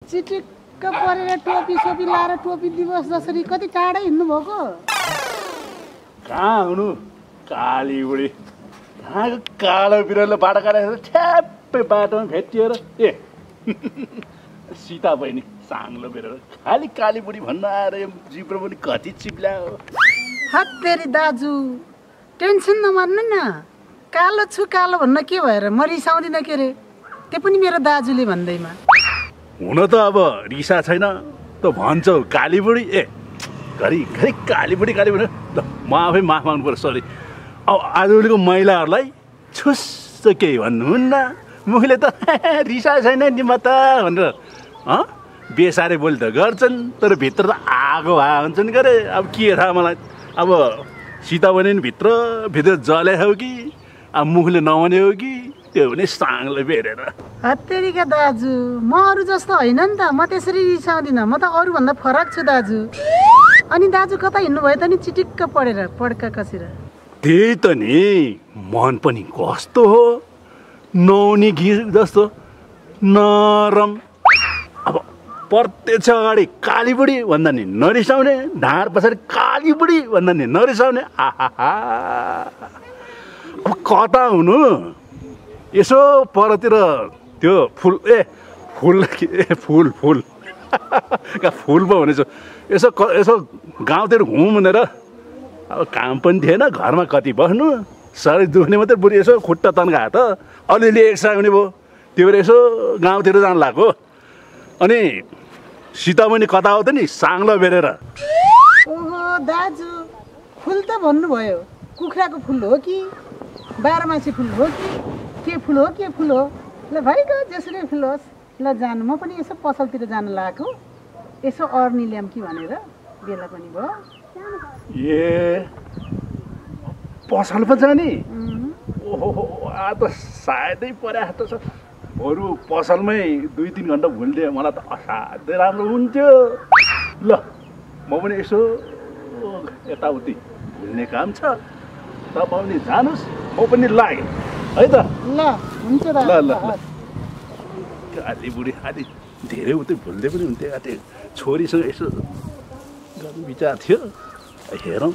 चिटिक्क परेर टोपी सोपी लाएर टोपी दिवस जसरी कति टाढै हिँड्नु भएको? कहाँ हुनु काली बुढी, कहाँको कालो बिरालो बाटो काटेर ठ्याप्पै बाटोमा भेटिएर ए सीता बहिनी साङ्लो बिरालो खालि काली बुढी भन्न आएर यो जिब्रो पनि कति चिप्ल्यायो। हत्तेरी दाजु टेन्सन नमान्नु न, कालो छु कालो भन्न के भएर म रिसाउँदिनँ के रे, त्यो पनि मेरो दाजुले भन्दैमा। हुन त अब रिसा छैन त भन्छौ काली बुढी, ए घरि काली बुढी ल म आफै माफ माग्नु पर्छ, सरी। अब आजभोलिको महिलाहरूलाई छुस्स केही भन्नुहुन्न, मुखले त रिसा छैन नि म त भनेर बेसारे बोली त गर्छन्, तर भित्र त आगो भए हुन्छन् के अरे। अब के थाहा मलाई, अब सीता बहिनी भित्र जले हो कि अब मुखले नभने हो कि त्यो पनि साङ्लो बेरेर। हत्तेरीका दाजु, म अरू जस्तो होइन नि त, म त्यसरी रिसाउँदिनँ, म त अरूभन्दा फरक छु दाजु। अनि दाजु कता हिँड्नुभयो त नि चिटिक्क पढेर पड्का कसेर? त्यही त नि, मन पनि कस्तो हो नौनी घि जस्तो नरम। अब प्रत्यक्ष अगाडि काली बुढी भन्दा नि नरिसाउने, ढाड पछाडि काली बुढी भन्दा नि नरिसाउने। आहा, अब कता हुनु, यसो परतिर त्यो फुल फुल फुल पो भनेछु, यसो गाउँतिर घुम भनेर। अब काम पनि थिएन, घरमा कति बस्नु, शरीर दुख्ने मात्रै, बुढी यसो खुट्टा तन्कायो त अलिअलि एक्सर्साइज हुने भयो, त्यो भएर यसो गाउँतिर जानु लाग्यो। अनि सीता बहिनी कता हो त नि साङ्लो बेरेर। ओहो दाजु, फुल त भन्नुभयो, कुखुराको फुल हो कि बाह्रमासी फुल हो कि के फुल हो? ल भाइको जेसुकै फुल होस्, ल जानु, म पनि यसो पसलतिर जानु लागेको, यसो अर्नी ल्याम कि भनेर बेला पनि भयो। ए पसल पो जाने? ओहो, आ त सायदै परे जस्तो छ। बरु पसलमै 2-3 घन्टा भुलिदिए मलाई त असाध्यै राम्रो हुन्थ्यो। ल म पनि यसो यताउति भुल्ने काम छ, तपाईँ पनि जानुहोस्, म पनि लागेँ है त। ल हुन्छ ल काली बुढी अलि धेरै उतै भुल्दै पनि हुन्थ्यो, त्यो छोरीसँग यसो गर्नु विचार थियो, हेरौँ।